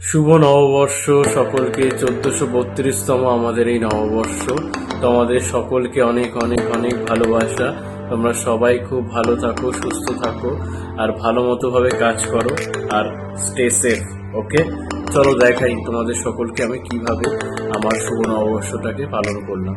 শুভ নববর্ষ সকলকে। 1432তম আমাদের এই নববর্ষ। তোমাদের সকলকে অনেক অনেক অনেক ভালোবাসা। তোমরা সবাই খুব ভালো থাকো, সুস্থ থাকো, আর ভালো মতো ভাবে কাজ করো, আর স্টে সেফ। ওকে, চলো দেখাই তোমাদের সকলকে আমি কিভাবে আমার শুভ নববর্ষটাকে পালন করলাম।